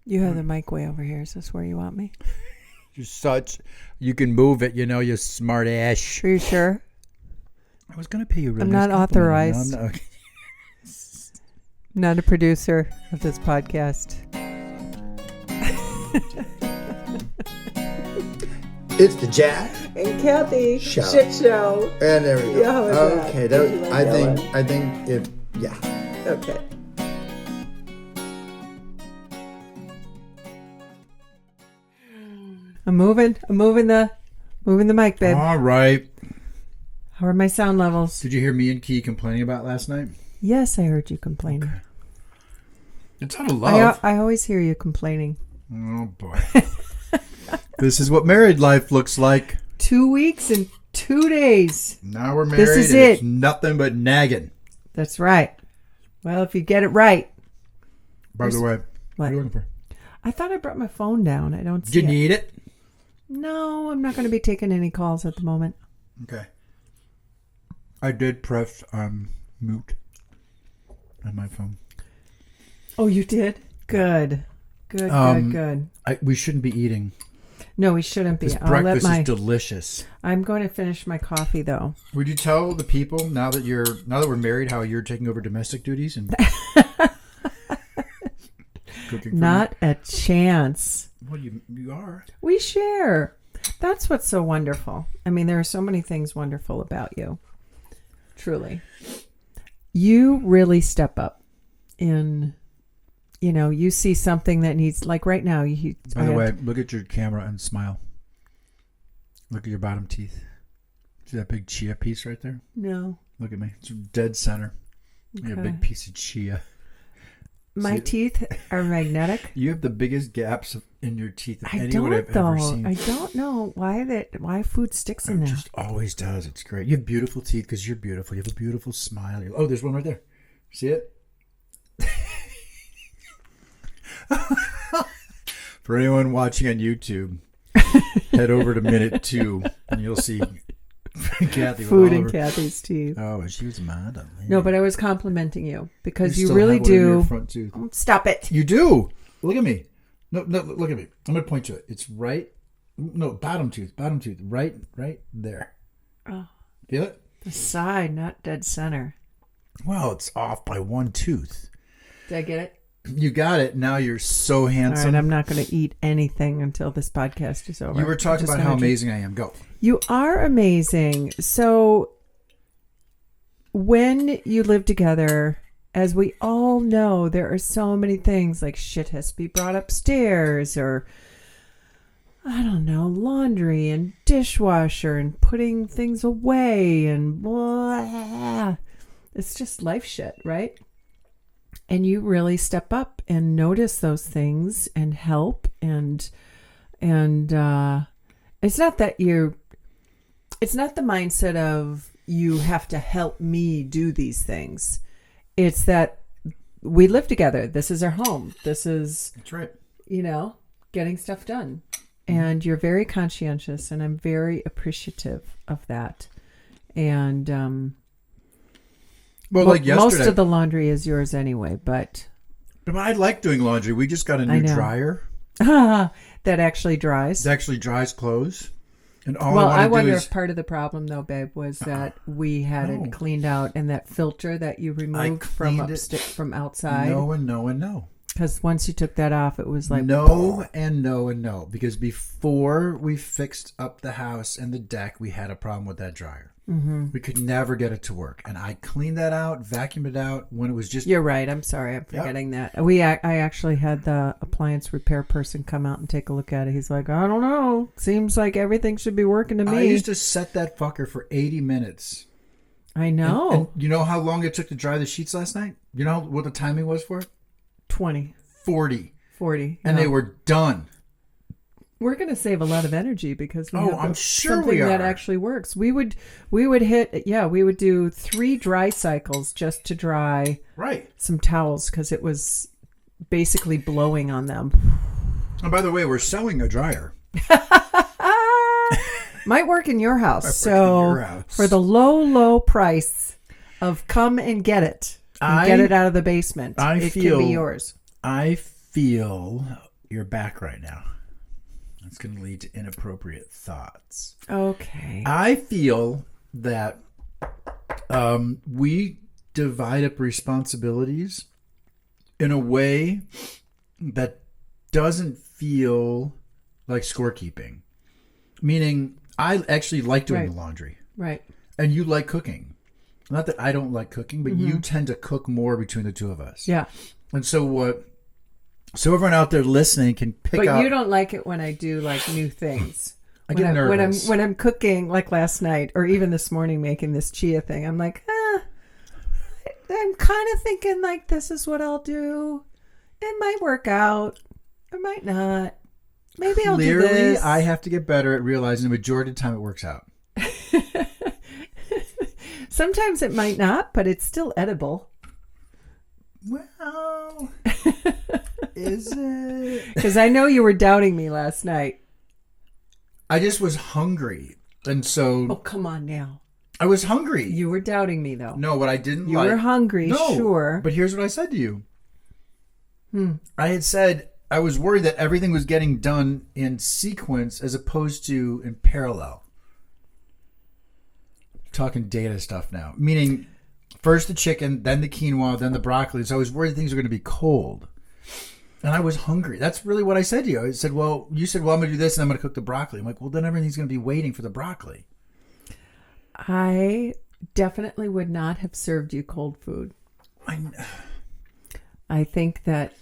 You have the mic way over here. Is this where you want me? You can move it, you smart ass. Are you sure? I was going to pay you. I'm not authorized. No, I'm not. Not a producer of this podcast. It's the Jack and Kathy show. Shit show. And there we go. Yeah, okay, I think it. Yeah. Okay. I'm moving the mic, babe. All right. How are my sound levels? Did you hear me and Key complaining about last night? Yes, I heard you complaining. Okay. It's out of love. I always hear you complaining. Oh, boy. This is what married life looks like. 2 weeks and 2 days. Now we're married. This is and it. It's nothing but nagging. That's right. Well, if you get it right. By the way, what are you looking for? I thought I brought my phone down. I don't see it. Do you need it? No, I'm not going to be taking any calls at the moment. Okay. I did press mute on my phone. Oh, you did? Good. Good. We shouldn't be eating. No, we shouldn't be. This breakfast is delicious. I'm going to finish my coffee, though. Would you tell the people now that we're married how you're taking over domestic duties and cooking? For Not me? a chance. Well, you are. We share. That's what's so wonderful. I mean, there are so many things wonderful about you. Truly. You really step up in, you see something that needs, like right now. By the way, look at your camera and smile. Look at your bottom teeth. See that big chia piece right there? No. Look at me. It's dead center. Okay. You have a big piece of chia. My teeth are magnetic. You have the biggest gaps in your teeth of anyone I've ever seen. I don't know why food sticks in there. It just always does. It's great. You have beautiful teeth because you're beautiful. You have a beautiful smile. Oh, there's one right there. See it? For anyone watching on YouTube, head over to minute 2 and you'll see Kathy food in Kathy's teeth. Oh, she was mad at me. No, but I was complimenting you because you still really have one in do. your front tooth. Oh, stop it. You do. Look at me. No, look at me. I'm going to point to it. It's right. No, bottom tooth. Right there. Oh. Feel it? The side, not dead center. Well, it's off by one tooth. Did I get it? You got it. Now you're so handsome. All right, I'm not going to eat anything until this podcast is over. You were talking about how amazing I am. Go. You are amazing. So when you live together, as we all know, there are so many things like shit has to be brought upstairs or, I don't know, laundry and dishwasher and putting things away and blah. It's just life shit, right? And you really step up and notice those things and help and it's not that it's not the mindset of you have to help me do these things. It's that we live together. This is our home. That's right. Getting stuff done. And you're very conscientious and I'm very appreciative of that. And like yesterday, most of the laundry is yours anyway, but I like doing laundry. We just got a new dryer. That actually dries. It actually dries clothes. And I wonder if part of the problem, though, babe, was that we had it cleaned out and that filter that you removed from outside. No and no and no. Because once you took that off, it was like... No and no and no. Because before we fixed up the house and the deck, we had a problem with that dryer. Mm-hmm. We could never get it to work. And I cleaned that out, vacuumed it out when it was just... You're right. I'm sorry. I'm forgetting that. I actually had the appliance repair person come out and take a look at it. He's like, I don't know. Seems like everything should be working to me. I used to set that fucker for 80 minutes. I know. And you know how long it took to dry the sheets last night? You know what the timing was for it? 20. 40. And they were done. We're going to save a lot of energy because we have something that actually works. We would do 3 dry cycles just to dry some towels because it was basically blowing on them. And by the way, we're selling a dryer. Might work in your house. For the low price of come and get it. Get it out of the basement. It can be yours. I feel your back right now. It's going to lead to inappropriate thoughts. Okay. I feel that we divide up responsibilities in a way that doesn't feel like scorekeeping. Meaning, I actually like doing the laundry. Right. And you like cooking. Not that I don't like cooking, but you tend to cook more between the two of us. Yeah. And so everyone out there listening can pick up. But you don't like it when I do like new things. I get nervous. When I'm cooking, like last night or even this morning making this chia thing, I'm like, I'm kind of thinking like this is what I'll do. It might work out. It might not. Maybe I'll do this. Clearly, I have to get better at realizing the majority of the time it works out. Sometimes it might not, but it's still edible. Well, is it? Because I know you were doubting me last night. I just was hungry. And so... Oh, come on now. I was hungry. You were doubting me, though. No, what I didn't You like... were hungry, no, sure. But here's what I said to you. I had said I was worried that everything was getting done in sequence as opposed to in parallel. Talking data stuff now. Meaning, first the chicken, then the quinoa, then the broccoli. So I was worried things were going to be cold. And I was hungry. That's really what I said to you. I said, you said, I'm going to do this and I'm going to cook the broccoli. I'm like, well, then everything's going to be waiting for the broccoli. I definitely would not have served you cold food. I think that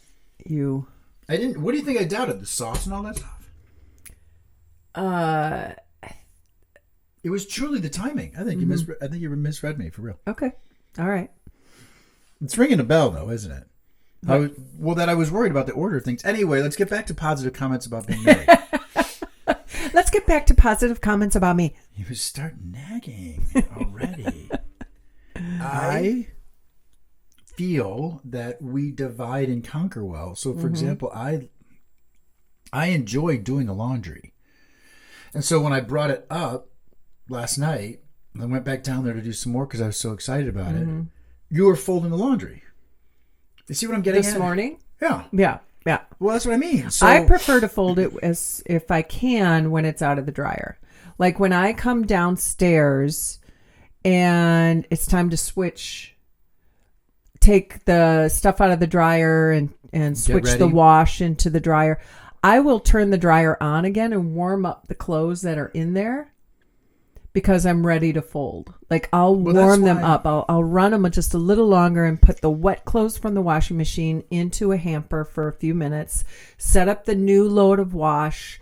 you... I didn't... What do you think I doubted? The sauce and all that stuff? It was truly the timing. I think you misread me, for real. Okay. All right. It's ringing a bell, though, isn't it? That I was worried about the order of things. Anyway, let's get back to positive comments about being married. Let's get back to positive comments about me. You start nagging already. I feel that we divide and conquer well. So, for example, I enjoy doing the laundry. And so when I brought it up last night, I went back down there to do some more because I was so excited about it. You were folding the laundry. You see what I'm getting at? This morning? Yeah. Yeah. Yeah. Well, that's what I mean. So, I prefer to fold it as if I can when it's out of the dryer. Like when I come downstairs and it's time to take the stuff out of the dryer and switch the wash into the dryer, I will turn the dryer on again and warm up the clothes that are in there because I'm ready to fold. Like I'll warm them up. I'll run them just a little longer and put the wet clothes from the washing machine into a hamper for a few minutes, set up the new load of wash,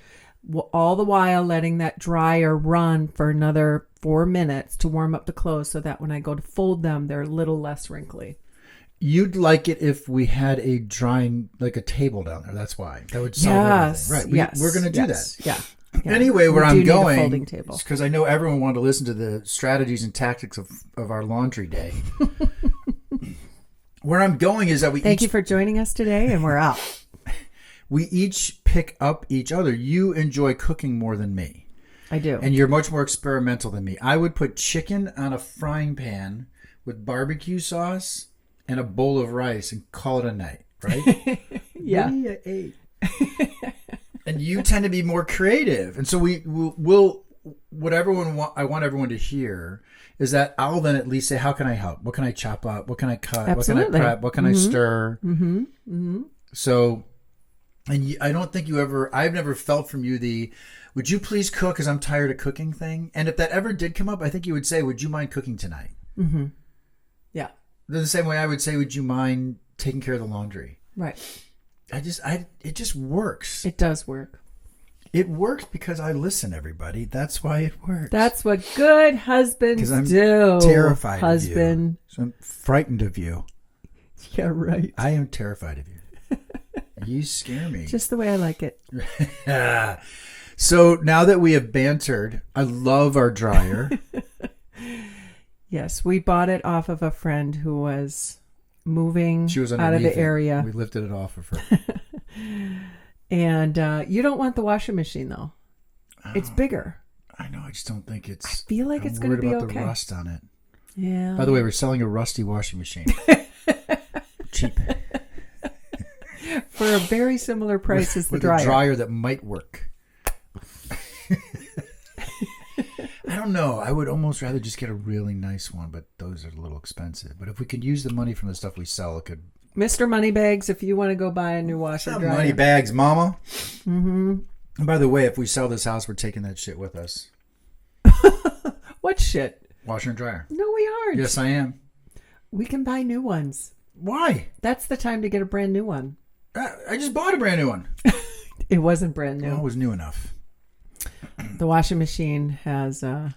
all the while letting that dryer run for another 4 minutes to warm up the clothes so that when I go to fold them, they're a little less wrinkly. You'd like it if we had a drying, like a table down there. That's why. That would solve everything. Right. We're going to do that. Yeah. Anyway, where I'm going, table. because I know everyone wanted to listen to the strategies and tactics of our laundry day. Where I'm going is that Thank you for joining us today, and we're out. We each pick up each other. You enjoy cooking more than me. I do. And you're much more experimental than me. I would put chicken on a frying pan with barbecue sauce and a bowl of rice and call it a night, right? Yeah. And you tend to be more creative. And so we'll what I want everyone to hear is that I'll then at least say, how can I help? What can I chop up? What can I cut? Absolutely. What can I prep? What can I stir? So, and I don't think I've never felt from you would you please cook because I'm tired of cooking thing? And if that ever did come up, I think you would say, would you mind cooking tonight? Yeah. The same way I would say, would you mind taking care of the laundry? Right. It just works. It does work. It works because I listen, everybody. That's why it works. That's what good husbands I'm do. Terrified of you. So I'm frightened of you. Yeah, right. I am terrified of you. You scare me. Just the way I like it. So now that we have bantered, I love our dryer. Yes, we bought it off of a friend who was moving out of the area. We lifted it off of her. And you don't want the washing machine, though. It's bigger. I know. I just don't think it's... I feel like it's going to be okay. I'm worried okay. about the rust on it. Yeah. By the way, we're selling a rusty washing machine. Cheap. for a very similar price as the with dryer. a dryer that might work. I don't know. I would almost rather just get a really nice one, but those are a little expensive. But if we could use the money from the stuff we sell, it could. Mr. Moneybags, if you want to go buy a new washer Not dryer. money bags, mama. Mm-hmm. And by the way, if we sell this house, we're taking that shit with us. What shit? Washer and dryer. No, we aren't. Yes, I am. We can buy new ones. Why? That's the time to get a brand new one. I just bought a brand new one. It wasn't brand new. Well, it was new enough. The washing machine has a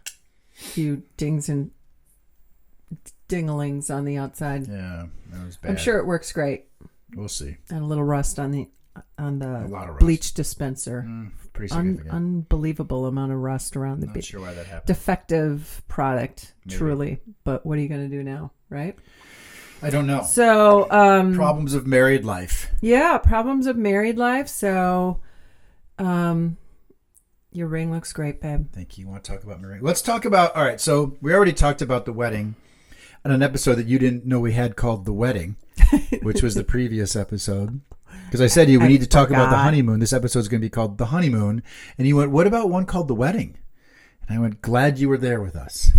few dings and dinglings on the outside. Yeah, that was bad. I'm sure it works great. We'll see. And a little rust on the A lot of rust. bleach dispenser. Pretty significant. Unbelievable amount of rust around the Not sure why that happened. defective product. Maybe. Truly, but what are you going to do now, right? I don't know. So, Problems of married life. yeah, problems of married life. So, your ring looks great, babe. Thank you. You want to talk about marriage? Let's talk about. All right. So we already talked about the wedding on an episode that you didn't know we had called The Wedding, which was the previous episode. Because I said to you, we need to talk about the honeymoon. This episode is going to be called The Honeymoon. And you went, what about one called The Wedding? And I went, glad you were there with us.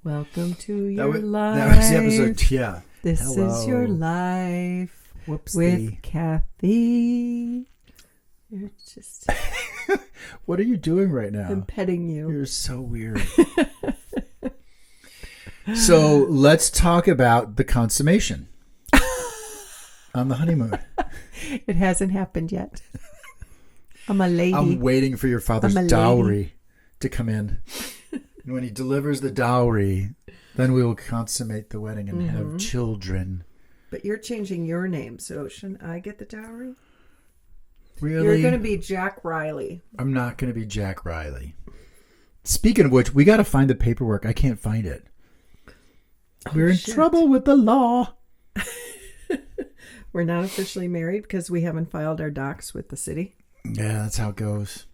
Welcome to your life. That was the episode. Yeah. This Hello. is your life. Whoopsie. With Kathy. You're just. What are you doing right now? I'm petting you. You're so weird. So let's talk about the consummation on the honeymoon. It hasn't happened yet. I'm a lady. I'm waiting for your father's I'm a dowry to come in. And when he delivers the dowry, then we will consummate the wedding and have children. But you're changing your name, so shouldn't I get the dowry? Really? You're going to be Jack Riley. I'm not going to be Jack Riley. Speaking of which, we got to find the paperwork. I can't find it. We're in trouble with the law. We're not officially married because we haven't filed our docs with the city. Yeah, that's how it goes.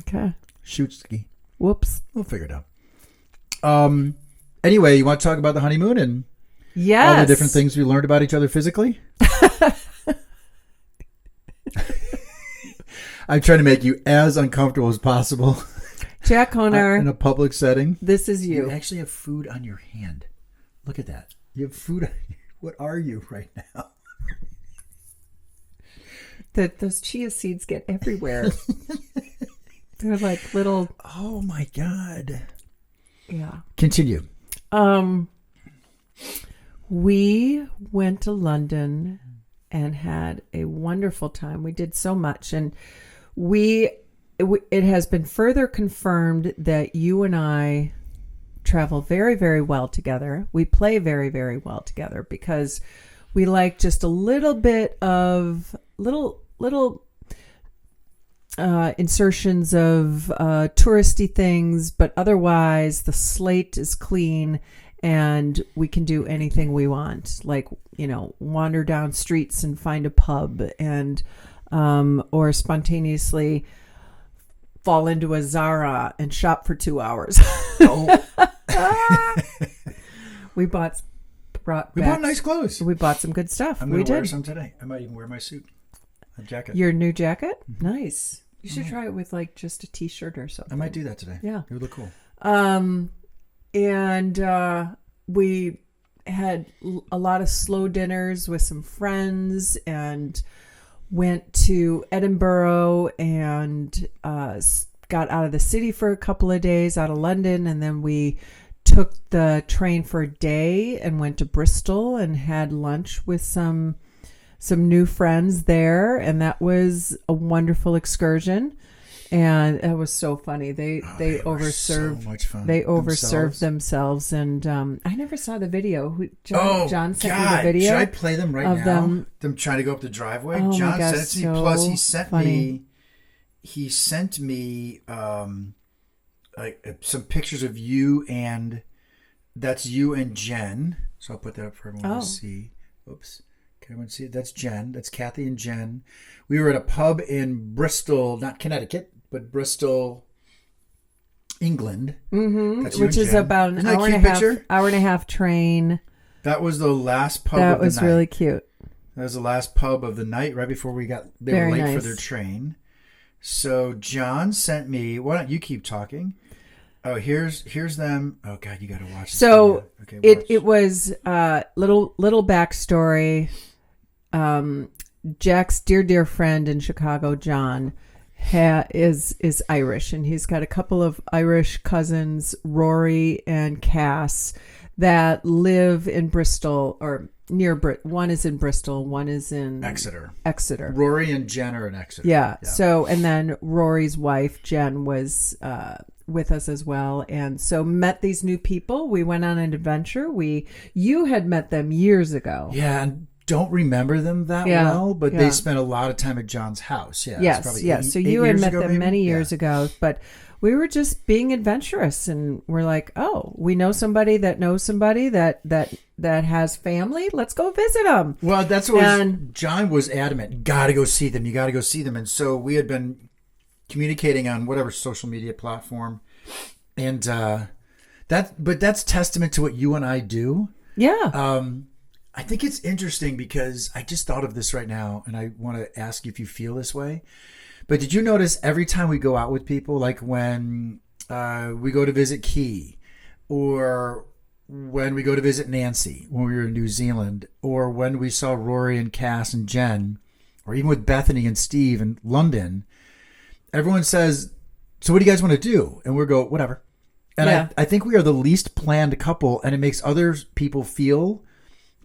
Okay. Shoot ski. Whoops. We'll figure it out. Anyway, you want to talk about the honeymoon and Yes. all the different things we learned about each other physically? I'm trying to make you as uncomfortable as possible. Jack Honar, in a public setting. this is you. You actually have food on your hand. Look at that. You have food. What are you right now? Those chia seeds get everywhere. They're like little. Oh my God. Yeah. Continue. We went to London and had a wonderful time. We did so much, and it has been further confirmed that you and I travel very, very well together. We play very, very well together because we like just a little bit of little insertions of touristy things, but otherwise the slate is clean and we can do anything we want, like, you know, wander down streets and find a pub and or spontaneously fall into a Zara and shop for 2 hours. Oh. We bought nice clothes. We bought some good stuff. I'm going to wear some today. I might even wear my suit. A jacket. Your new jacket? Nice. You should try it with like just a t-shirt or something. I might do that today. Yeah. It would look cool. And we had a lot of slow dinners with some friends and went to Edinburgh and got out of the city for a couple of days, out of London, and then we took the train for a day and went to Bristol and had lunch with some new friends there, and that was a wonderful excursion. And it was so funny. They overserved. So much fun. They overserved themselves, and I never saw the video. John sent me the video. Should I play them right of now? Them trying to go up the driveway. Oh John my God, sent it to me. so Plus, funny. he sent me some pictures of you, and that's you and Jen. So I'll put that up for everyone to see. Oops. Can everyone see it? That's Jen. That's Kathy and Jen. We were at a pub in Bristol, not Connecticut, but Bristol, England. Mm-hmm. That's you Which and is Jen. about an Isn't that a hour and a cute half. picture? Hour and a half train That was the last pub That of the was night. really cute. That was the last pub of the night right before they Very were late nice. for their train. So John sent me, why don't you keep talking? Oh, here's them. Oh God, you got to watch this. So video. Okay, watch. it was little backstory. Jack's dear friend in Chicago, John, is Irish, and he's got a couple of Irish cousins, Rory and Cass, that live in Bristol or near one is in Bristol, one is in Exeter. Rory and Jen are in Exeter. Yeah. So, and then Rory's wife, Jen, was with us as well. And so met these new people. We went on an adventure. You had met them years ago. Yeah, and don't remember them that well, but they spent a lot of time at John's house. Yeah. Yes. So you had met them many years ago, but we were just being adventurous, and we're like, oh, we know somebody that knows somebody that has family. Let's go visit them. Well, that's what John was adamant. You got to go see them. And so we had been communicating on whatever social media platform, and that's testament to what you and I do. Yeah. I think it's interesting because I just thought of this right now, and I want to ask you if you feel this way. But did you notice every time we go out with people, like when we go to visit Key, or when we go to visit Nancy when we were in New Zealand, or when we saw Rory and Cass and Jen, or even with Bethany and Steve in London, everyone says, so what do you guys want to do? And we go, whatever. And I think we are the least planned couple, and it makes other people feel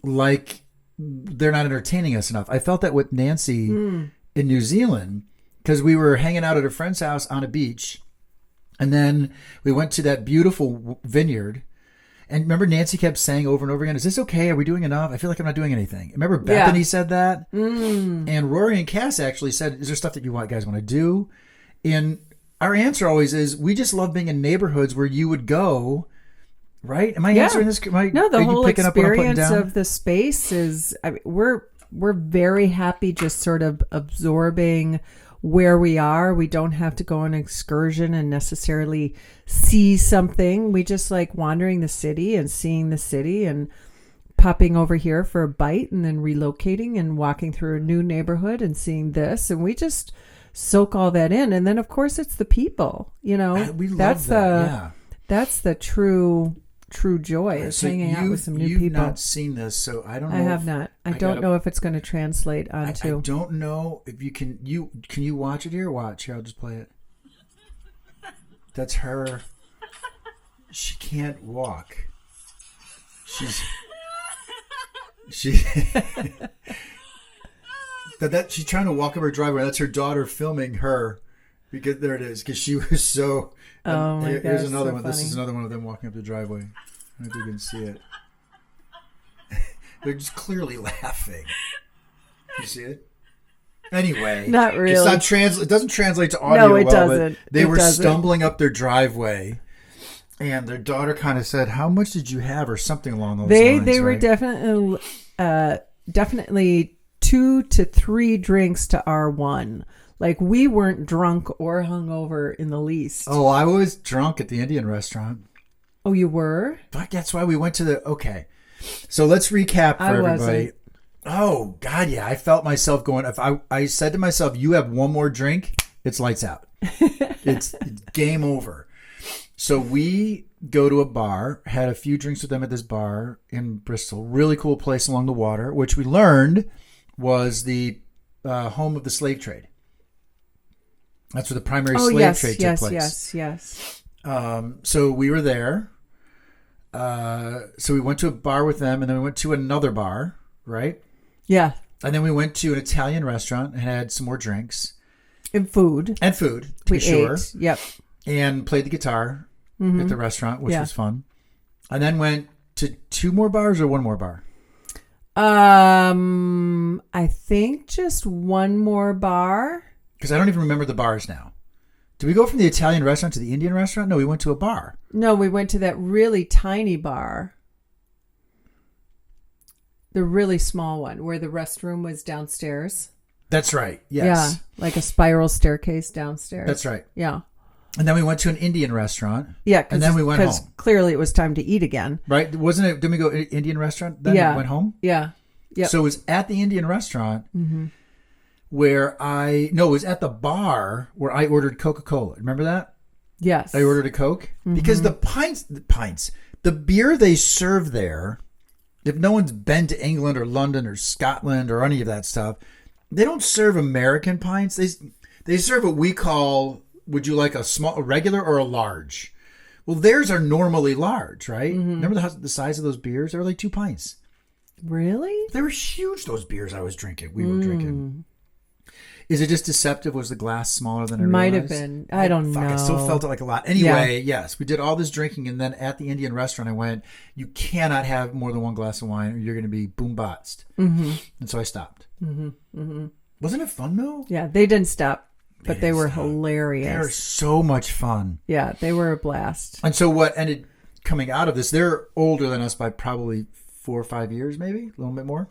like they're not entertaining us enough. I felt that with Nancy in New Zealand, because we were hanging out at a friend's house on a beach, and then we went to that beautiful vineyard. And remember, Nancy kept saying over and over again, is this okay? Are we doing enough? I feel like I'm not doing anything. Remember, Bethany said that? And Rory and Cass actually said, is there stuff that you guys want to do? And our answer always is, we just love being in neighborhoods where you would go, right? Am I answering this? No, the whole experience of the space is, we're very happy just sort of absorbing where we are. We don't have to go on an excursion and necessarily see something. We just like wandering the city and seeing the city and popping over here for a bite and then relocating and walking through a new neighborhood and seeing this. And we just soak all that in. And then of course it's the people, we love that. That's the true joy is hanging out with some new people. You've not seen this, so I don't know. I have not. I don't know if it's going to translate onto. I don't know if you can. Can you watch it here? Watch here. I'll just play it. That's her. She can't walk. She's trying to walk up her driveway. That's her daughter filming her, because there it is. Because she was so. Oh my gosh, here's another one. funny. This is another one of them walking up the driveway. I don't know if you can see it. They're just clearly laughing. You see it? Anyway, not really. It's not it doesn't translate to audio. No, it doesn't. They were stumbling up their driveway, and their daughter kind of said, "How much did you have?" or something along those lines. They were right? definitely 2 to 3 drinks to our 1. Like, we weren't drunk or hungover in the least. Oh, I was drunk at the Indian restaurant. Oh, you were? But that's why we went to the... Okay. So let's recap for everybody. Wasn't. Oh, God, yeah. I felt myself going... If I said to myself, you have one more drink, it's lights out. It's game over. So we go to a bar, had a few drinks with them at this bar in Bristol. Really cool place along the water, which we learned was the home of the slave trade. That's where the primary slave trade took place. Yes. So we were there. So we went to a bar with them, and then we went to another bar, right? Yeah. And then we went to an Italian restaurant and had some more drinks. And food. To be sure. Ate. Yep. And played the guitar at the restaurant, which was fun. And then went to 2 more bars or 1 more bar? I think just 1 more bar. Because I don't even remember the bars now. Did we go from the Italian restaurant to the Indian restaurant? No, we went to a bar. No, we went to that really tiny bar. The really small one where the restroom was downstairs. That's right. Yes. Yeah, like a spiral staircase downstairs. That's right. Yeah. And then we went to an Indian restaurant. Yeah, and then we went home. Clearly, it was time to eat again. Right? Wasn't it? Didn't we go to an Indian restaurant? Then we went home. Yeah. Yeah. So it was at the Indian restaurant where it was at the bar where I ordered Coca-Cola. Remember that? Yes. I ordered a Coke because the beer they serve there, if no one's been to England or London or Scotland or any of that stuff, they don't serve American pints. They serve what we call, would you like a regular or a large? Well, theirs are normally large, right? Remember the size of those beers? They were like 2 pints. Really? They were huge, those beers I was drinking. We were drinking. Is it just deceptive? Was the glass smaller than I realized? Might have been. I don't know. I still felt it like a lot. Anyway, yes, we did all this drinking, and then at the Indian restaurant, I went, you cannot have more than 1 glass of wine or you're going to be boom-botsed. And so I stopped. Wasn't it fun, though? Yeah, they didn't stop, but they were hilarious. They were so much fun. Yeah, they were a blast. And so what ended coming out of this, they're older than us by probably 4 or 5 years, maybe? A little bit more?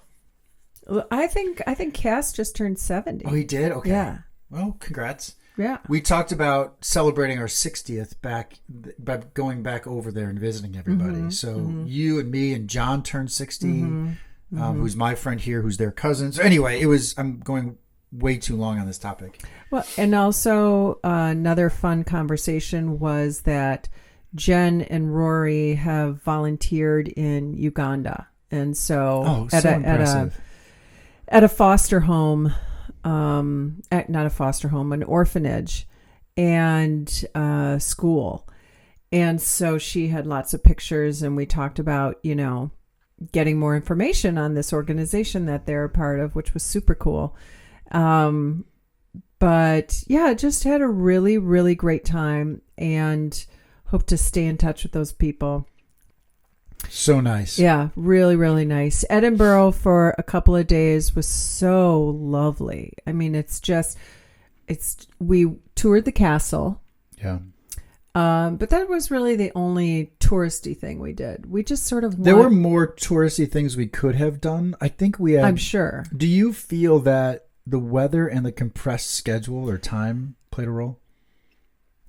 I think Cass just turned 70. Oh, he did? Okay. Yeah. Well, congrats. Yeah. We talked about celebrating our 60th by going back over there and visiting everybody. So you and me and John turned 60, who's my friend here, who's their cousin. So anyway, I'm going way too long on this topic. Well, and also another fun conversation was that Jen and Rory have volunteered in Uganda. And so, impressive. At a foster home, not a foster home, an orphanage and school. And so she had lots of pictures, and we talked about, getting more information on this organization that they're a part of, which was super cool. But yeah, just had a really, really great time and hope to stay in touch with those people. So nice. Yeah, really, really nice. Edinburgh for a couple of days was so lovely. I mean, we toured the castle. Yeah. But that was really the only touristy thing we did. We just sort of There were more touristy things we could have done. I think we had. I'm sure. Do you feel that the weather and the compressed schedule or time played a role?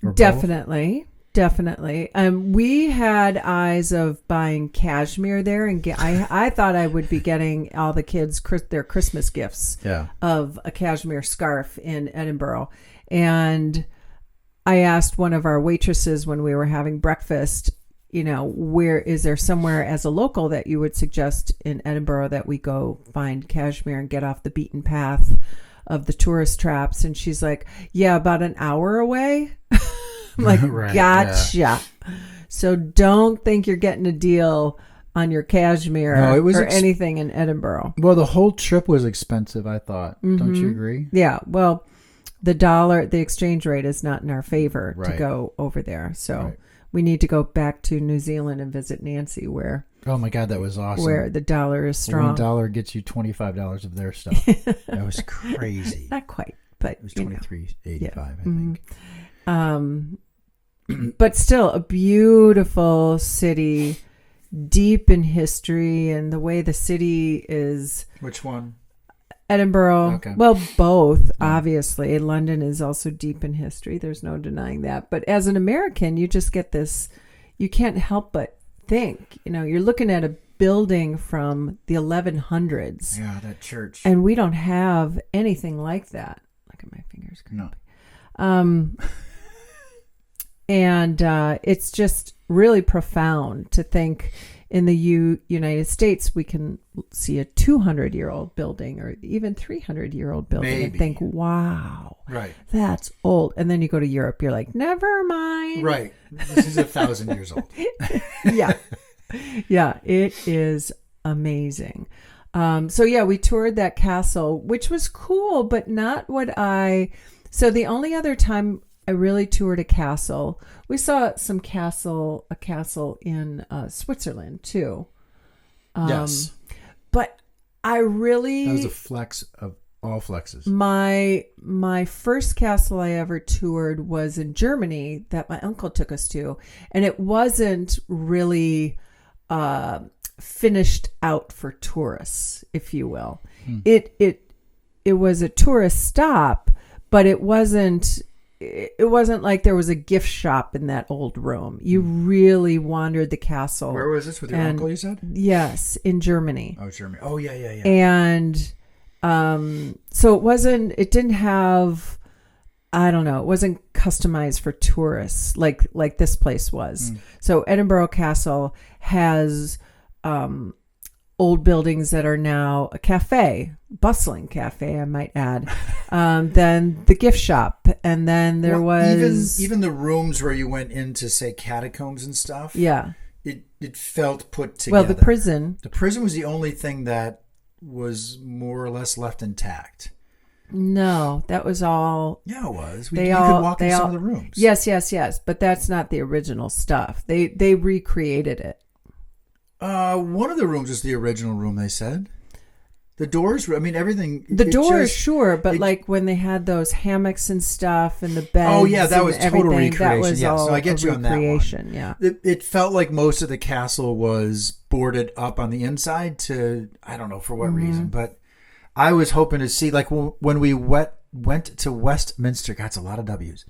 Or Definitely. Definitely. We had eyes of buying cashmere there, and I thought I would be getting all the kids their Christmas gifts of a cashmere scarf in Edinburgh. And I asked one of our waitresses when we were having breakfast, where is there somewhere as a local that you would suggest in Edinburgh that we go find cashmere and get off the beaten path of the tourist traps? And she's like, yeah, about an hour away. I'm like, right, gotcha. Yeah. So don't think you're getting a deal on your cashmere or anything in Edinburgh. Well, the whole trip was expensive, I thought. Don't you agree? Yeah. Well, the exchange rate is not in our favor to go over there. So we need to go back to New Zealand and visit Nancy where... Oh my God, that was awesome. Where the dollar is strong. $1 gets you $25 of their stuff. That was crazy. Not quite, but... It was $23.85, I think. But still a beautiful city, deep in history, and the way the city is. Which one? Edinburgh. Okay. Well, both, obviously. London is also deep in history. There's no denying that. But as an American, you just get this, you can't help but think, you're looking at a building from the 1100s. Yeah, that church. And we don't have anything like that. Look at my fingers. No. And it's just really profound to think in the United States we can see a 200-year-old building or even 300-year-old building and think, wow, that's old. And then you go to Europe, you're like, never mind. Right. This is 1,000 years old. Yeah. Yeah, it is amazing. So we toured that castle, which was cool, but not so the only other time I really toured a castle. We saw a castle in Switzerland too. Yes. But I really... That was a flex of all flexes. My first castle I ever toured was in Germany that my uncle took us to. And it wasn't really finished out for tourists, if you will. It was a tourist stop, but it wasn't it wasn't like there was a gift shop in that old room. You really wandered the castle. Where was this with your uncle, you said? Yes, in Germany. Oh, Germany. Oh, yeah. And so it didn't have, I don't know, it wasn't customized for tourists like this place was. So Edinburgh Castle has old buildings that are now a cafe, bustling cafe, I might add. Then the gift shop, and then there was even the rooms where you went in to say catacombs and stuff. Yeah, it felt put together. Well, the prison was the only thing that was more or less left intact. No, that was all. Yeah, it was. You could walk in some of the rooms. Yes, but that's not the original stuff. They recreated it. One of the rooms is the original room, they said. The doors, everything. The doors, sure, but like when they had those hammocks and stuff and the beds. Oh, yeah, that was total recreation. That was all so I get you on that one. Yeah. It felt like most of the castle was boarded up on the inside to, I don't know for what reason, but I was hoping to see, like when we went to Westminster, God, it's a lot of W's.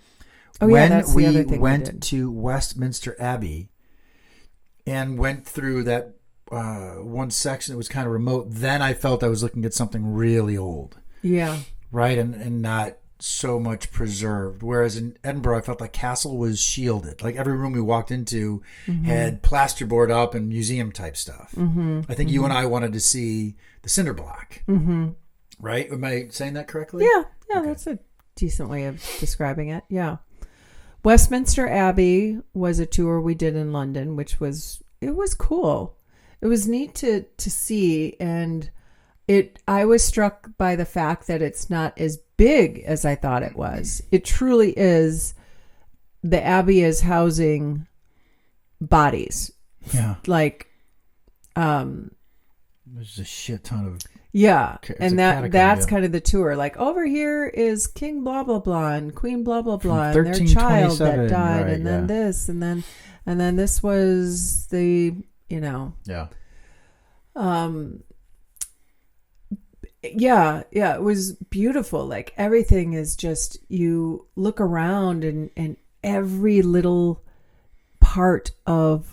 Oh, yeah, that's the other thing when we went to Westminster Abbey, and went through that one section that was kind of remote, then I felt I was looking at something really old. Yeah. Right? And not so much preserved. Whereas in Edinburgh, I felt the castle was shielded. Like every room we walked into had plasterboard up and museum type stuff. I think you and I wanted to see the cinder block. Right? Am I saying that correctly? Yeah, okay. That's a decent way of describing it. Yeah. Westminster Abbey was a tour we did in London, which was cool. It was neat to see, and I was struck by the fact that it's not as big as I thought it was. It truly is. The Abbey is housing bodies. Yeah. Like, there's a shit ton of. Yeah, and that's kind of the tour. Like, over here is King blah blah blah and Queen blah blah blah and their child that died, right, and then this, and then this was the it was beautiful. Like everything is just, you look around and every little part of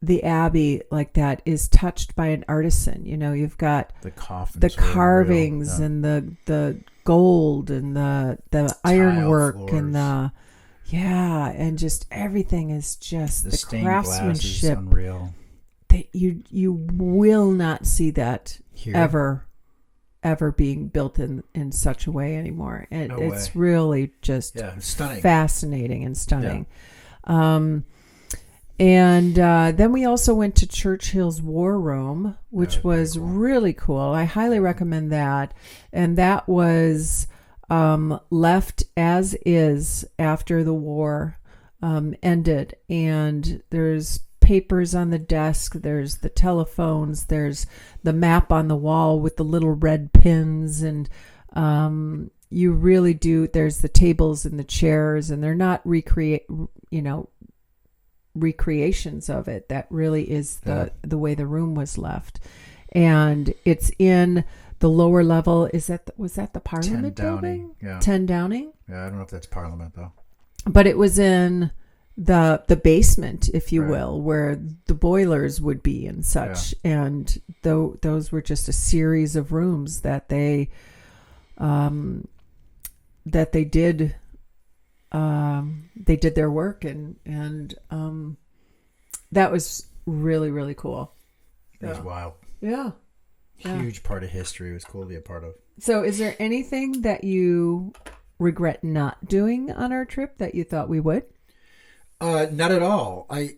the Abbey like that is touched by an artisan. You've got the coffins, the carvings, and the gold and the ironwork and and just everything is just the craftsmanship. Unreal. That you will not see that here ever being built in such a way anymore. It's really just stunning, fascinating and stunning. Yeah. And then we also went to Churchill's War Room, which was really cool. I highly recommend that. And that was left as is after the war ended. And there's papers on the desk, there's the telephones, there's the map on the wall with the little red pins, and you really do, there's the tables and the chairs, and they're not recreations of it. That really is the way the room was left. And it's in the lower level. Was that the Parliament building? 10 Downing? Yeah, I don't know if that's Parliament though. But it was in the basement, if you will, where the boilers would be and such. Yeah. And those were just a series of rooms that they did. They did their work, and that was really, really cool. It was wild. Yeah. Huge part of history. It was cool to be a part of. So is there anything that you regret not doing on our trip that you thought we would? Not at all. I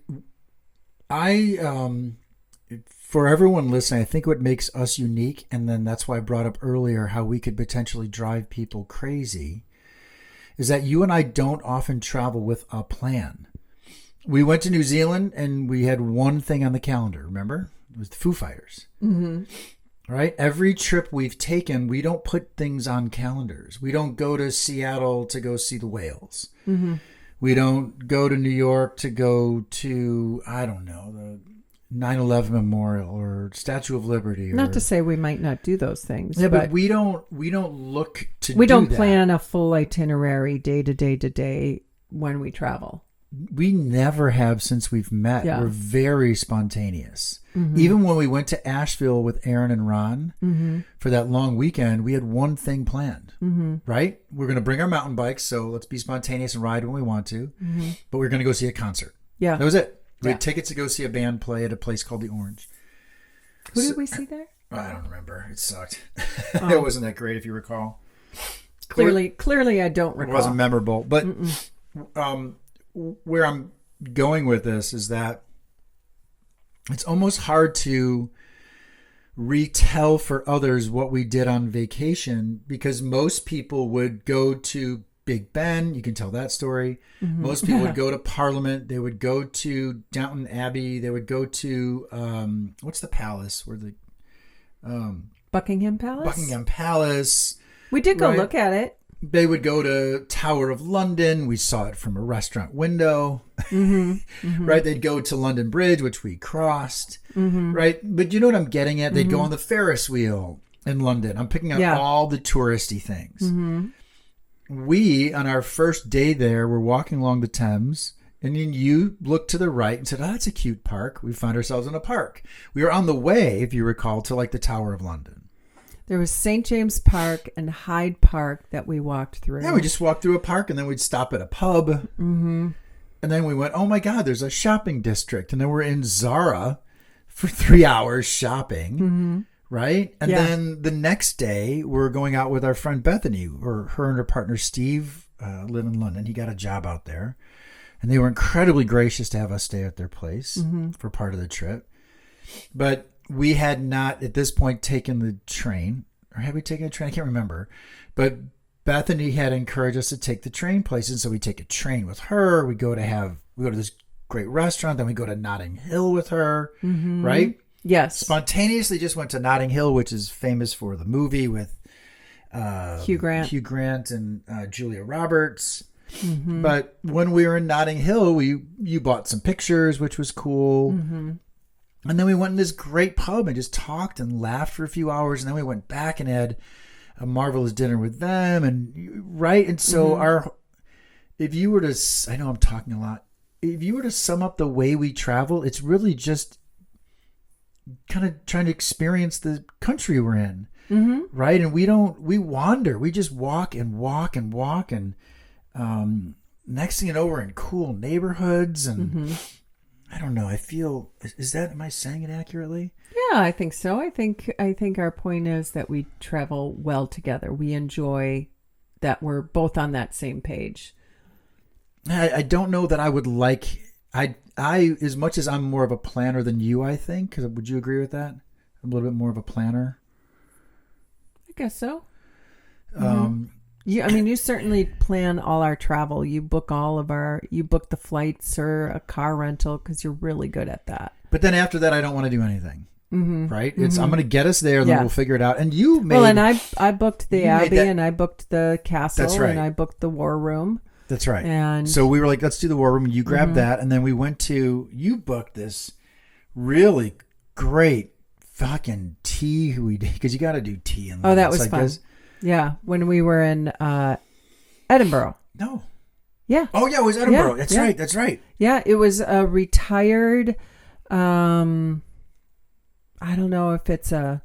for everyone listening, I think what makes us unique, and then that's why I brought up earlier how we could potentially drive people crazy, is that you and I don't often travel with a plan. We went to New Zealand and we had one thing on the calendar, remember? It was the Foo Fighters. Mm-hmm. Right? Every trip we've taken, we don't put things on calendars. We don't go to Seattle to go see the whales. Mm-hmm. We don't go to New York to go to, I don't know, the 9/11 Memorial or Statue of Liberty. Not to say we might not do those things. Yeah, but we don't look to we do don't that. plan a full itinerary day to day when we travel. We never have since we've met. Yeah. We're very spontaneous. Mm-hmm. Even when we went to Asheville with Aaron and Ron for that long weekend, we had one thing planned, right? We're going to bring our mountain bikes, so let's be spontaneous and ride when we want to. But we're going to go see a concert. Yeah. That was it. We had tickets to go see a band play at a place called the Orange. Who did we see there? I don't remember. It sucked. It wasn't that great, if you recall. Clearly, I don't recall. It wasn't memorable. But where I'm going with this is that it's almost hard to retell for others what we did on vacation, because most people would go to Big Ben. You can tell that story. Most people would go to Parliament. They would go to Downton Abbey. They would go to what's the palace where the Buckingham Palace. Buckingham Palace. We did go Right. look at it. They would go to Tower of London. We saw it from a restaurant window. Right? They'd go to London Bridge, which we crossed. Right? But you know what I'm getting at? They'd go on the Ferris wheel in London. I'm picking up all the touristy things. We, on our first day there, were walking along the Thames, and then you looked to the right and said, oh, that's a cute park. We found ourselves in a park. We were on the way, if you recall, to like the Tower of London. There was St. James Park and Hyde Park that we walked through. Yeah, we just walked through a park, and then we'd stop at a pub. And then we went, oh my God, there's a shopping district. And then we're in Zara for 3 hours shopping. Right? And then the next day, we're going out with our friend Bethany, or her and her partner Steve live in London. He got a job out there. And they were incredibly gracious to have us stay at their place for part of the trip. But we had not, at this point, taken the train. Or had we taken a train? I can't remember. But Bethany had encouraged us to take the train places. So we take a train with her. We go to this great restaurant. Then we go to Notting Hill with her. Right? Yes. Spontaneously just went to Notting Hill, which is famous for the movie with Hugh Grant and Julia Roberts. But when we were in Notting Hill, you bought some pictures, which was cool. And then we went in this great pub and just talked and laughed for a few hours. And then we went back and had a marvelous dinner with them. And so if you were to, I know I'm talking a lot. If you were to sum up the way we travel, it's really just kind of trying to experience the country we're in. Right. And we wander, we just walk and walk and walk. And next thing you know, we're in cool neighborhoods. And I don't know, I feel, am I saying it accurately? Yeah, I think so. I think our point is that we travel well together. We enjoy that we're both on that same page. I don't know that I would like, I as much as I'm more of a planner than you, I think, because would you agree with that? I'm a little bit more of a planner. I guess so. You certainly plan all our travel. You book the flights or a car rental because you're really good at that. But then after that, I don't want to do anything. Right? It's I'm going to get us there, and then we'll figure it out. And you made I booked the Abbey, and I booked the castle, That's right. and I booked the War Room. That's right. And so we were like, let's do the War Room. You grabbed that, and then we went to, you booked this really great fucking tea we did, because you got to do tea in London. Oh, that was fun. Yeah, when we were in Edinburgh. No. Yeah. Oh, yeah, it was Edinburgh. Yeah, That's right. Yeah, it was a retired, I don't know if it's a...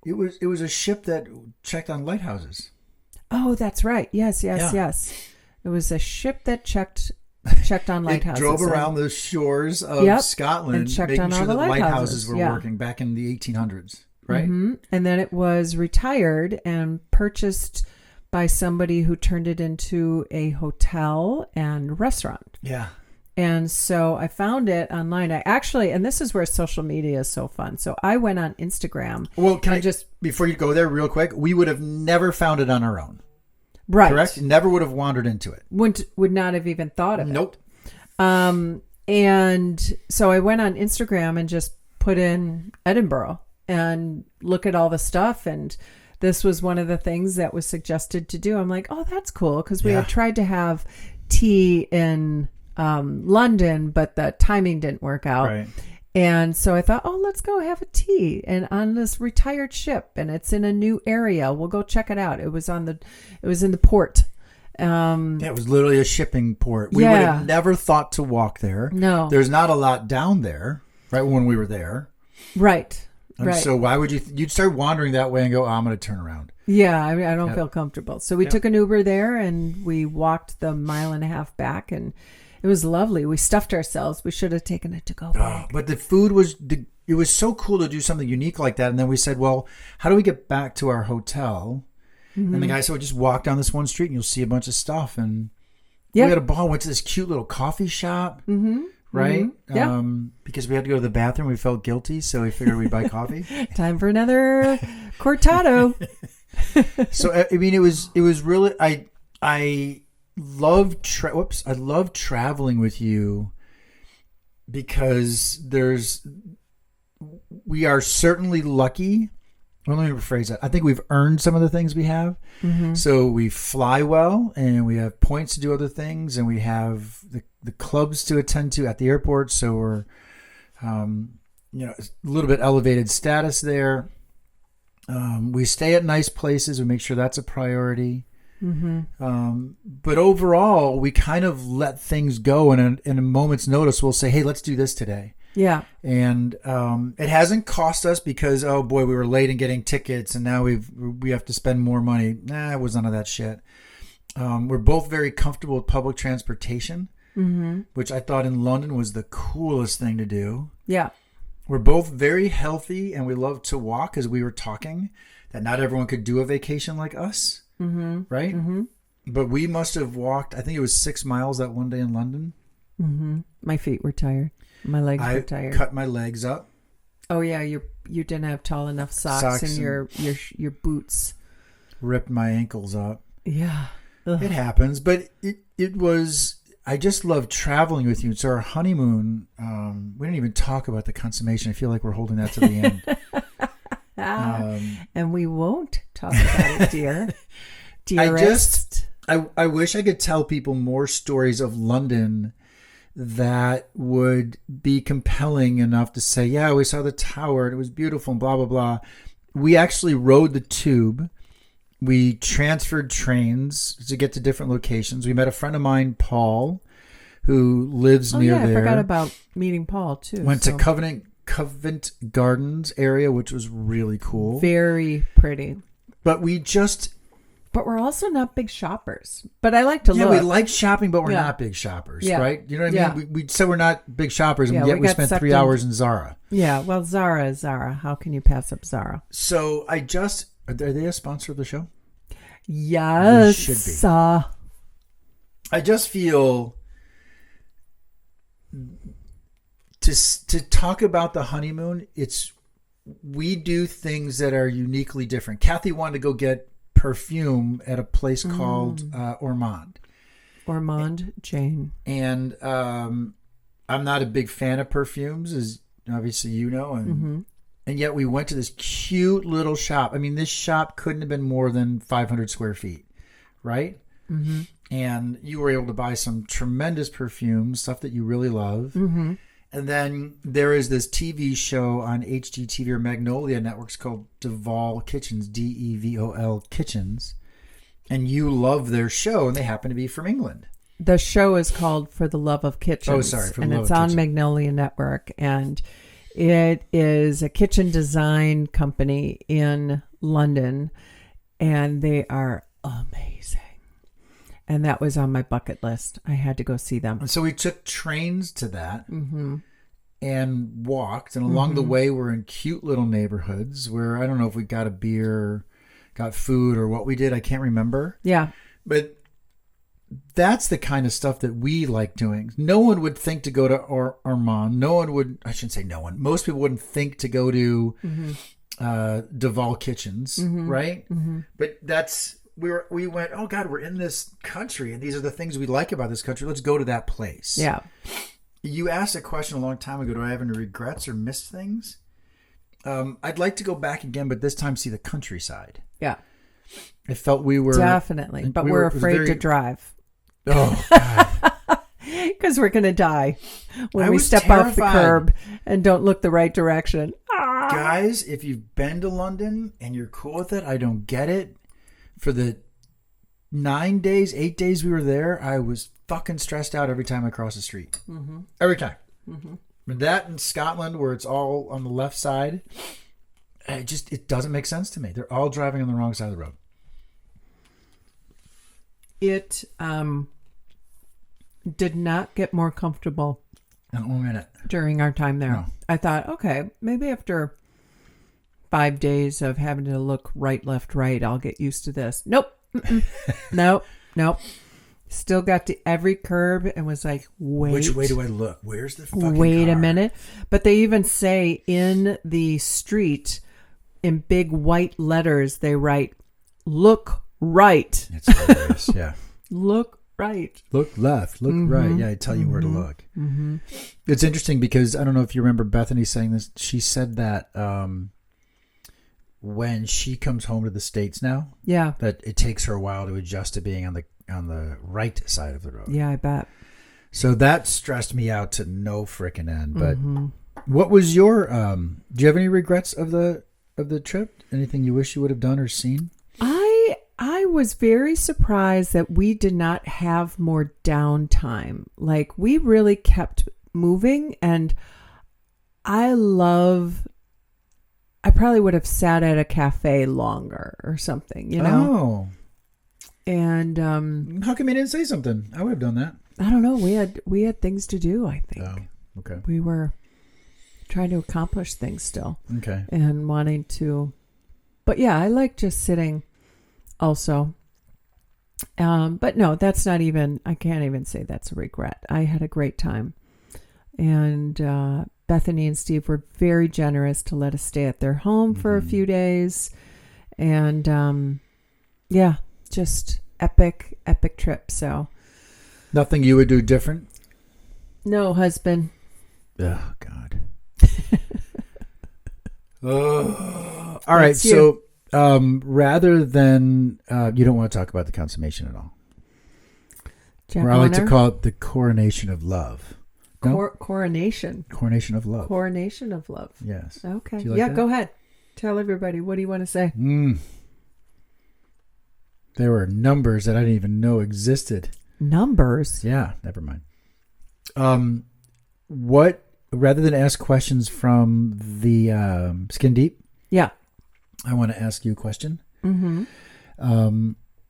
It was a ship that checked on lighthouses. Oh, that's right. Yes. It was a ship that checked on lighthouses. It drove around the shores of Scotland, and checked making on sure all the that lighthouses were working back in the 1800s, right? And then it was retired and purchased by somebody who turned it into a hotel and restaurant. Yeah. And so I found it online. And this is where social media is so fun. So I went on Instagram. Well, before you go there real quick, we would have never found it on our own. Right. Correct? Never would have wandered into it. Would not have even thought of it. Nope. And so I went on Instagram and just put in Edinburgh and look at all the stuff. And this was one of the things that was suggested to do. I'm like, oh, that's cool. Because we had tried to have tea in London, but the timing didn't work out. Right. And so I thought, oh, let's go have a tea and on this retired ship, and it's in a new area. We'll go check it out. It was in the port. Yeah, it was literally a shipping port. We would have never thought to walk there. No. There's not a lot down there, right, when we were there. Right. And right. so why would you'd start wandering that way and go, oh, I'm going to turn around. Yeah, I mean, I don't feel comfortable. So we took an Uber there and we walked the 1.5 miles back, and it was lovely. We stuffed ourselves. We should have taken a to-go bag. But the food it was so cool to do something unique like that. And then we said, well, how do we get back to our hotel? Mm-hmm. And the guy said, well, just walk down this one street and you'll see a bunch of stuff. And we had a ball, went to this cute little coffee shop. Mm-hmm. Right? Mm-hmm. Yeah. Because we had to go to the bathroom. We felt guilty, so we figured we'd buy coffee. Time for another cortado. So, I mean, it was really, I love traveling with you because we are certainly lucky. Well, let me rephrase that. I think we've earned some of the things we have. Mm-hmm. So we fly well, and we have points to do other things, and we have the clubs to attend to at the airport. So we're, a little bit elevated status there. We stay at nice places. We make sure that's a priority. Mm-hmm. But overall, we kind of let things go, and in a moment's notice, we'll say, "Hey, let's do this today." Yeah. And it hasn't cost us because, oh boy, we were late in getting tickets and now we have to spend more money. Nah, it was none of that shit. We're both very comfortable with public transportation, which I thought in London was the coolest thing to do. Yeah. We're both very healthy and we love to walk, as we were talking, that not everyone could do a vacation like us. Mm-hmm. Right? Mm-hmm. But we must have walked, I think it was 6 miles that one day in London. Mm-hmm. My feet were tired. My legs were tired. I cut my legs up. Oh yeah, you didn't have tall enough socks and your boots. Ripped my ankles up. Yeah. Ugh. It happens, but it was, I just love traveling with you. So our honeymoon, we didn't even talk about the consummation. I feel like we're holding that to the end. And we won't talk about it, dear. Dearest. I wish I could tell people more stories of London that would be compelling enough to say, yeah, we saw the tower and it was beautiful and blah, blah, blah. We actually rode the tube. We transferred trains to get to different locations. We met a friend of mine, Paul, who lives near there. I forgot about meeting Paul too. Went to Covent Gardens area, which was really cool. Very pretty. But But we're also not big shoppers. But I like to look. Yeah, we like shopping, but we're not big shoppers, right? You know what I mean? We said we're not big shoppers, and yet we spent 3 hours in Zara. Yeah, well, Zara is Zara. How can you pass up Zara? So are they a sponsor of the show? Yes. They should be. I just feel to talk about the honeymoon, we do things that are uniquely different. Kathy wanted to go get perfume at a place called Ormond Jane. And I'm not a big fan of perfumes, as obviously you know, and yet we went to this cute little shop. I mean, this shop couldn't have been more than 500 square feet, right? Mm-hmm. And you were able to buy some tremendous perfume, stuff that you really love. Mm-hmm. And then there is this TV show on HGTV or Magnolia Networks called Devol Kitchens, Devol Kitchens. And you love their show, and they happen to be from England. The show is called For the Love of Kitchens. Oh, sorry. And it's on Magnolia Network. And it is a kitchen design company in London. And they are amazing. And that was on my bucket list. I had to go see them. And so we took trains to that and walked. And along the way, we're in cute little neighborhoods where I don't know if we got a beer, got food, or what we did. I can't remember. Yeah. But that's the kind of stuff that we like doing. No one would think to go to Ormond. No one would, I shouldn't say no one. Most people wouldn't think to go to Devol Kitchens, right? Mm-hmm. But we went, oh God, we're in this country and these are the things we like about this country. Let's go to that place. Yeah. You asked a question a long time ago, do I have any regrets or missed things? I'd like to go back again, but this time see the countryside. Yeah. I felt we were... Definitely. But we're afraid to drive. Oh, God. Because we're going to die when I we was step off the terrified. curb and don't look the right direction. Guys, if you've been to London and you're cool with it, I don't get it. For the 8 days we were there, I was fucking stressed out every time I crossed the street. Mm-hmm. Every time. Mm-hmm. That in Scotland, where it's all on the left side, it doesn't make sense to me. They're all driving on the wrong side of the road. It did not get more comfortable Not 1 minute. during our time there. No. I thought, okay, maybe after 5 days of having to look right, left, right, I'll get used to this. Nope. Nope. Still got to every curb and was like, wait. Which way do I look? Where's the fucking Wait car? a minute. But they even say in the street, in big white letters, they write, look right. It's hilarious. Yeah. Look right. Look left, look right. Yeah, I tell you where to look. Mm-hmm. It's interesting because I don't know if you remember Bethany saying this. She said that when she comes home to the States now, that it takes her a while to adjust to being on the right side of the road. Yeah, I bet. So that stressed me out to no frickin' end. But what was your? Do you have any regrets of the trip? Anything you wish you would have done or seen? I was very surprised that we did not have more downtime. Like, we really kept moving, and I probably would have sat at a cafe longer or something, you know? Oh. And How come you didn't say something? I would have done that. I don't know. We had things to do, I think. Oh, okay. We were trying to accomplish things still. Okay. And wanting to. But yeah, I like just sitting also. But no, that's not even, I can't even say that's a regret. I had a great time. And Bethany and Steve were very generous to let us stay at their home for a few days. And yeah, just epic trip. So Nothing you would do different? no, husband. Oh, God. Oh. All right. That's you. So rather than, you don't want to talk about the consummation at all. Jack Or I like to Honor? call it the coronation of love. No? Coronation. Coronation of love. Coronation of love. Yes. Okay. Do you like Yeah, that? go ahead. Tell everybody. What do you want to say? There were numbers that I didn't even know existed. Numbers? Yeah, never mind. What, rather than ask questions from the Skin Deep, Yeah. I want to ask you a question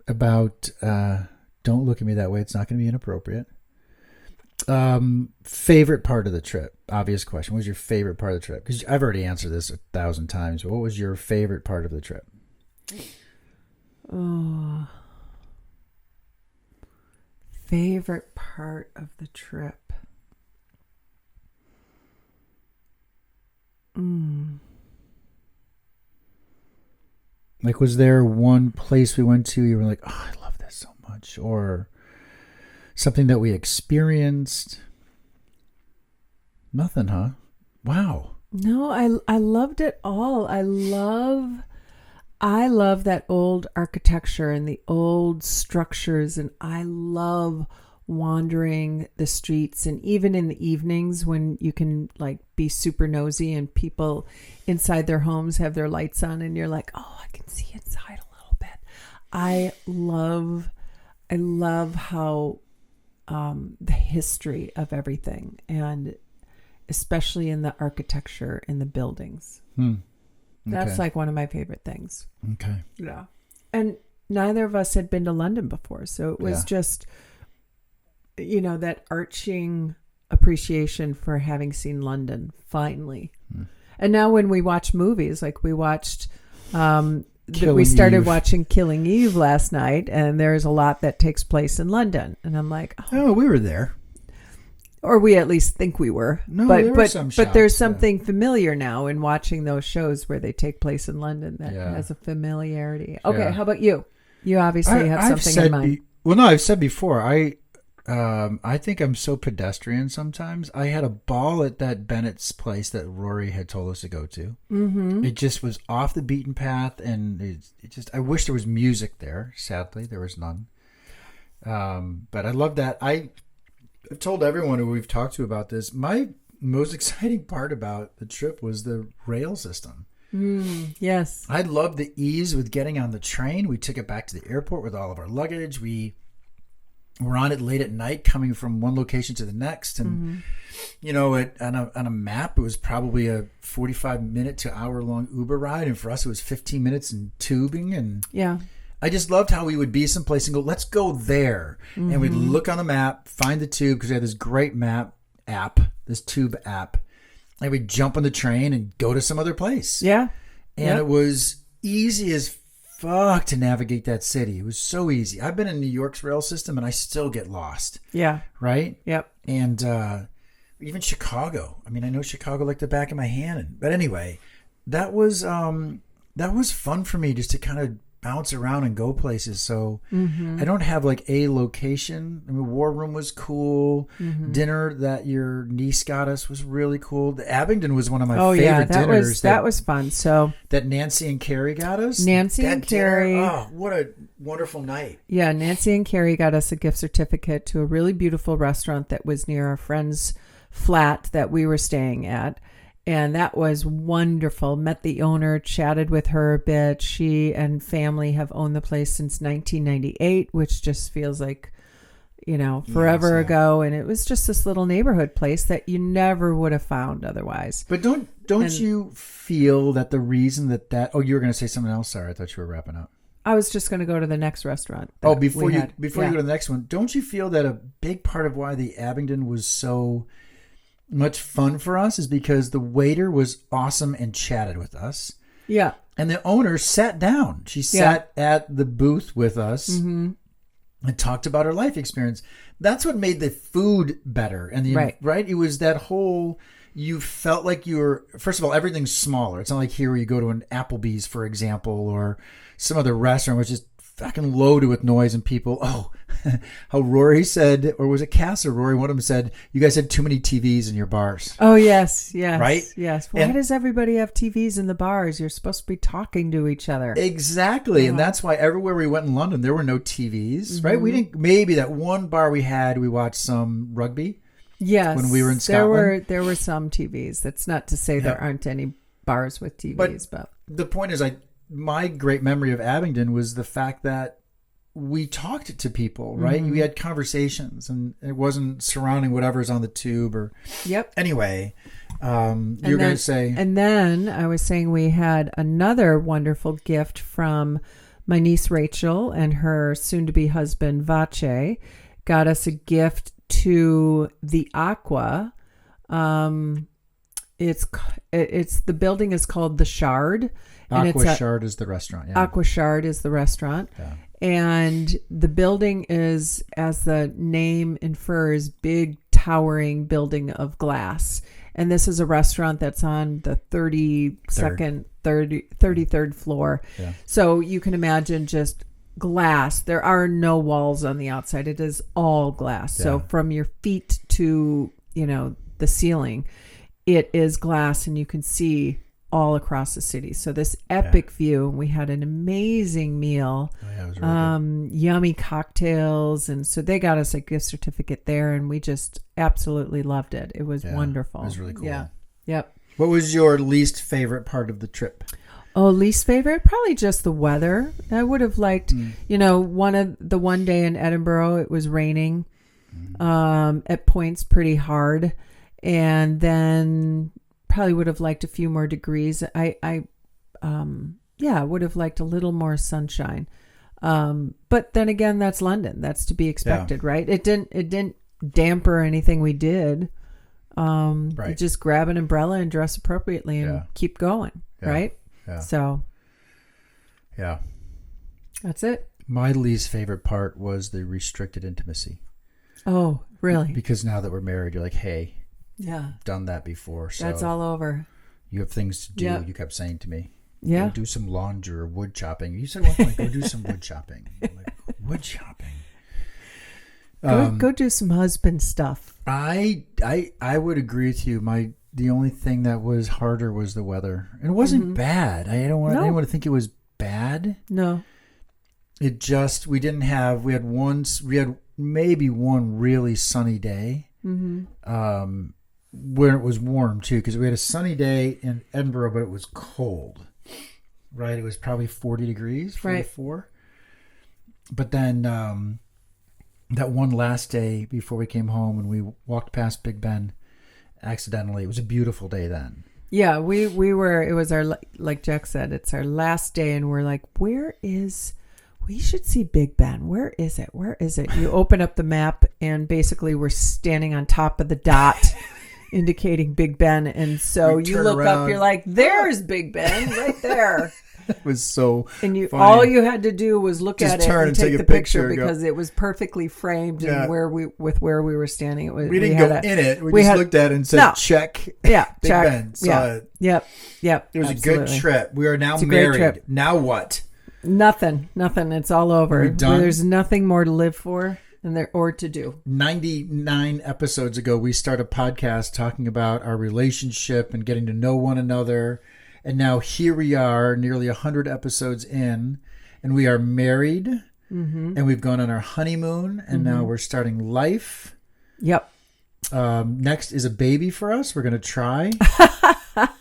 about, don't look at me that way. It's not going to be inappropriate. Favorite part of the trip? Obvious question. What was your favorite part of the trip? Because I've already answered this 1,000 times. But what was your favorite part of the trip? Oh. Favorite part of the trip? Like, was there one place we went to you were like, oh, I love this so much? Or something that we experienced? Nothing, huh? Wow. No, I loved it all. I love that old architecture and the old structures, and I love wandering the streets, and even in the evenings when you can like be super nosy and people inside their homes have their lights on and you're like, oh, I can see inside a little bit. I love how the history of everything, and especially in the architecture in the buildings. That's like one of my favorite things. Okay. Yeah. And neither of us had been to London before. So it was just, you know, that arching appreciation for having seen London finally. And now when we watch movies, like we watched, we started Eve. watching Killing Eve last night, and there's a lot that takes place in London. And I'm like, Oh, we were there. or we at least think we were. No, but there were some but there's shots, something familiar now in watching those shows where they take place in London that has a familiarity. Okay, Yeah. how about you? You obviously have something in mind. I've said before, I think I'm so pedestrian sometimes. I had a ball at that Bennett's place that Rory had told us to go to. It just was off the beaten path, and it just, I wish there was music there. Sadly, there was none. But I love that. I've told everyone who we've talked to about this. My most exciting part about the trip was the rail system. Yes. I loved the ease with getting on the train. We took it back to the airport with all of our luggage. We were on it late at night, coming from one location to the next. And, on a map, it was probably a 45-minute to hour-long Uber ride. And for us, it was 15 minutes in tubing. And Yeah. I just loved how we would be someplace and go, let's go there. And we'd look on the map, find the tube, because we had this great map app, this tube app. And we'd jump on the train and go to some other place. Yeah. And it was easy as fuck to navigate that city. It was so easy. I've been in New York's rail system and I still get lost. Yeah. Right? Yep. And even Chicago. I mean, I know Chicago like the back of my hand. But anyway, that was fun for me just to kind of bounce around and go places. So I don't have like a location. I mean, War Room was cool. Dinner that your niece got us was really cool. The Abingdon was one of my favorite dinners. That was fun. So that Nancy and Carrie got us. Carrie. Oh, what a wonderful night. Yeah, Nancy and Carrie got us a gift certificate to a really beautiful restaurant that was near our friend's flat that we were staying at. And that was wonderful. Met the owner, chatted with her a bit. She and family have owned the place since 1998, which just feels like, forever ago. And it was just this little neighborhood place that you never would have found otherwise. But don't you feel that the reason that oh, you were going to say something else? Sorry, I thought you were wrapping up. I was just going to go to the next restaurant. Before you go to the next one, don't you feel that a big part of why the Abingdon was so much fun for us is because the waiter was awesome and chatted with us. Yeah. And the owner sat down. She sat at the booth with us and talked about her life experience. That's what made the food better. And right? It was that whole, you felt like you were, first of all, everything's smaller. It's not like here where you go to an Applebee's, for example, or some other restaurant which is fucking loaded with noise and people. Oh, how Rory said, or was it Cass or Rory? One of them said, you guys have too many TVs in your bars. Oh, yes. Right? Yes. Why does everybody have TVs in the bars? You're supposed to be talking to each other. Exactly. And that's why everywhere we went in London, there were no TVs, right? We didn't, maybe that one bar we watched some rugby. Yes. When we were in Scotland. There were some TVs. That's not to say there aren't any bars with TVs, but the point is, my great memory of Abingdon was the fact that we talked to people, right? We had conversations, and it wasn't surrounding whatever's on the tube or. Yep. Anyway, you're going to say. And then I was saying we had another wonderful gift from my niece Rachel and her soon-to-be husband Vache. Got us a gift to the Aqua. It's the building is called the Shard. Aqua Shard is the restaurant. Yeah. Aqua Shard is the restaurant. Yeah. And the building is, as the name infers, big towering building of glass. And this is a restaurant that's on the 33rd floor. Yeah. So you can imagine just glass. There are no walls on the outside. It is all glass. Yeah. So from your feet to, the ceiling, it is glass, and you can see all across the city. So this epic view. We had an amazing meal. Oh, yeah, it was really good. Yummy cocktails. And so they got us a gift certificate there, and we just absolutely loved it. It was wonderful. It was really cool. Yeah. Yep. What was your least favorite part of the trip? Oh, least favorite? Probably just the weather. I would have liked, one day in Edinburgh, it was raining at points pretty hard. And then probably would have liked a few more degrees. I would have liked a little more sunshine. But then again, that's London. That's to be expected, right? It didn't damper anything we did. Right. You just grab an umbrella and dress appropriately and keep going, right? Yeah. So, yeah, that's it. My least favorite part was the restricted intimacy. Oh, really? Because now that we're married, you're like, hey, done that before. So that's all over. You have things to do. Yeah. You kept saying to me, go do some laundry or wood chopping. You said, well, go do some wood chopping. I'm like, wood chopping. Go do some husband stuff. I would agree with you. The only thing that was harder was the weather. And it wasn't bad. I didn't want to think it was bad. No. It just, we had maybe one really sunny day. Where it was warm too, because we had a sunny day in Edinburgh, but it was cold. Right, it was probably 40 degrees, 44. Right. But then that one last day before we came home, and we walked past Big Ben accidentally. It was a beautiful day then. Yeah, we were. It was our, like Jack said, it's our last day, and we're like, we should see Big Ben. Where is it? Where is it? You open up the map, and basically we're standing on top of the dot. Indicating Big Ben, and so you look around. Up, you're like, there's Big Ben right there. It was so and funny. All you had to do was look at it and take the picture because it was perfectly framed and where we were standing. It was, we didn't go in it. We just looked at it and said, check. Yeah, Big check. Ben. Saw it. Yep. It was absolutely. A good trip. We are now married. Now what? Nothing. It's all over. There's nothing more to live for. Or to do. 99 episodes ago, we started a podcast talking about our relationship and getting to know one another. And now here we are, nearly 100 episodes in, and we are married, and we've gone on our honeymoon, and now we're starting life. Yep. Next is a baby for us. We're going to try.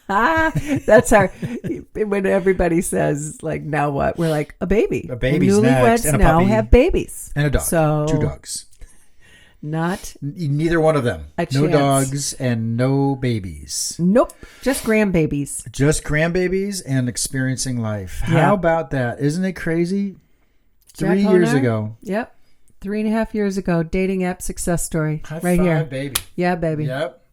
That's when everybody says, like, now what? We're like, a baby. A baby's next. And a now puppy. Have babies. And a dog. So, 2 dogs. Neither one of them. No dogs and no babies. Nope. Just grandbabies. Just grandbabies and experiencing life. How about that? Isn't it crazy? Jack 3 years ago. Yep. 3.5 years ago. Dating app success story. High right five, here. Baby. Yeah, baby. Yep.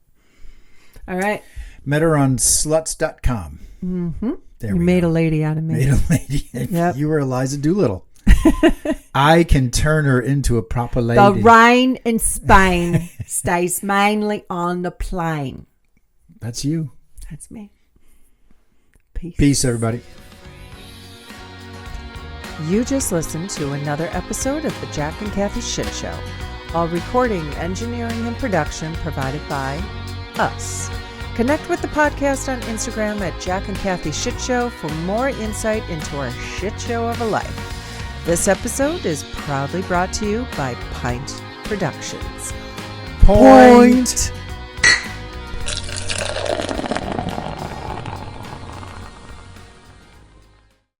All right. Met her on sluts.com. You made a lady out of me. Made a lady. Yep. You were Eliza Doolittle. I can turn her into a proper lady. The Rhine and Spain stays mainly on the plane. That's you. That's me. Peace, everybody. You just listened to another episode of the Jack and Kathy Shit Show. All recording, engineering, and production provided by us. Connect with the podcast on Instagram at Jack and Kathy Shit Show for more insight into our shit show of a life. This episode is proudly brought to you by Pint Productions. Point.